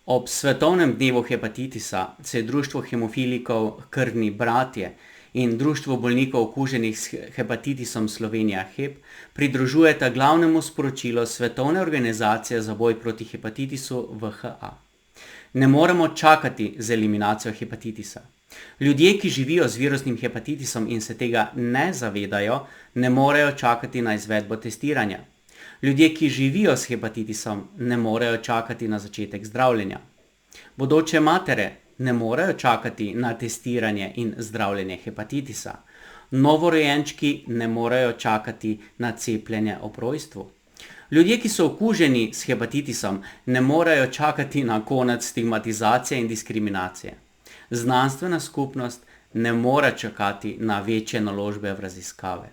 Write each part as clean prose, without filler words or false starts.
Ob svetovnem dnevu hepatitisa se je Društvo hemofilikov Krvni bratje in Društvo bolnikov okuženih s hepatitisom Slovenija HEP pridružujeta glavnemu sporočilu Svetovne organizacije za boj proti hepatitisu VHA. Ne moremo čakati z eliminacijo hepatitisa. Ljudje, ki živijo z virusnim hepatitisom in se tega ne zavedajo, ne morejo čakati na izvedbo testiranja. Ljudje, ki živijo s hepatitisom, ne morejo čakati na začetek zdravljenja. Bodoče matere ne morejo čakati na testiranje in zdravljenje hepatitisa. Novorojenčki ne morejo čakati na cepljenje ob rojstvu. Ljudje, ki so okuženi s hepatitisom, ne morejo čakati na konec stigmatizacije in diskriminacije. Znanstvena skupnost ne more čakati na večje naložbe v raziskave.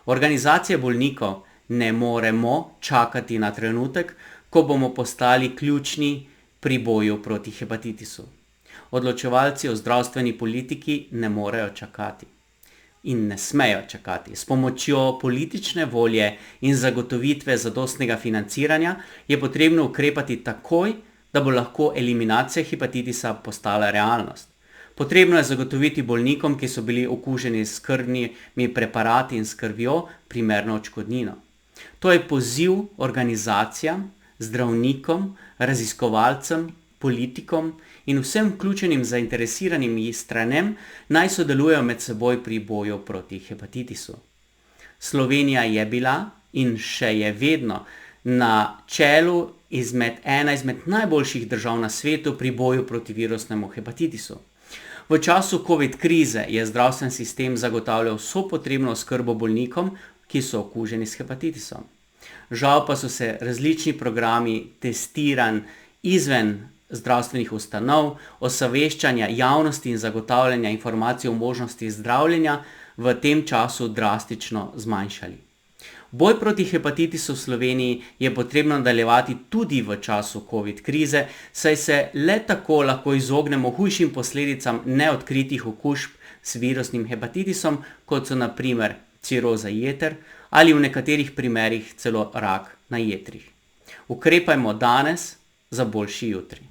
Organizacije bolnikov ne moremo čakati na trenutek, ko bomo postali ključni pri boju proti hepatitisu. Odločevalci o zdravstveni politiki ne morejo čakati in ne smejo čakati. S pomočjo politične volje in zagotovitve zadostnega financiranja je potrebno ukrepati takoj, da bo lahko eliminacija hepatitisa postala realnost. Potrebno je zagotoviti bolnikom, ki so bili okuženi s krvnimi preparati in s krvjo, primerno odškodnino. To je poziv organizacijam, zdravnikom, raziskovalcem, politikom in vsem vključenim zainteresiranim stranem, naj sodelujejo med seboj pri boju proti hepatitisu. Slovenija je bila in še je vedno na čelu ena izmed najboljših držav na svetu pri boju proti virusnemu hepatitisu. V času COVID krize je zdravstveni sistem zagotavljal vso potrebno oskrbo bolnikom, ki so okuženi s hepatitisom. Žal pa so se različni programi testiranj izven zdravstvenih ustanov, osveščanja javnosti in zagotavljanja informacij o možnosti zdravljenja v tem času drastično zmanjšali. Boj proti hepatitisu v Sloveniji je potrebno nadaljevati tudi v času COVID krize, saj se le tako lahko izognemo hujšim posledicam neodkritih okužb s virusnim hepatitisom, kot so na primer ciroza jeter ali v nekaterih primerih celo rak na jetrih. Ukrepajmo danes za boljši jutri.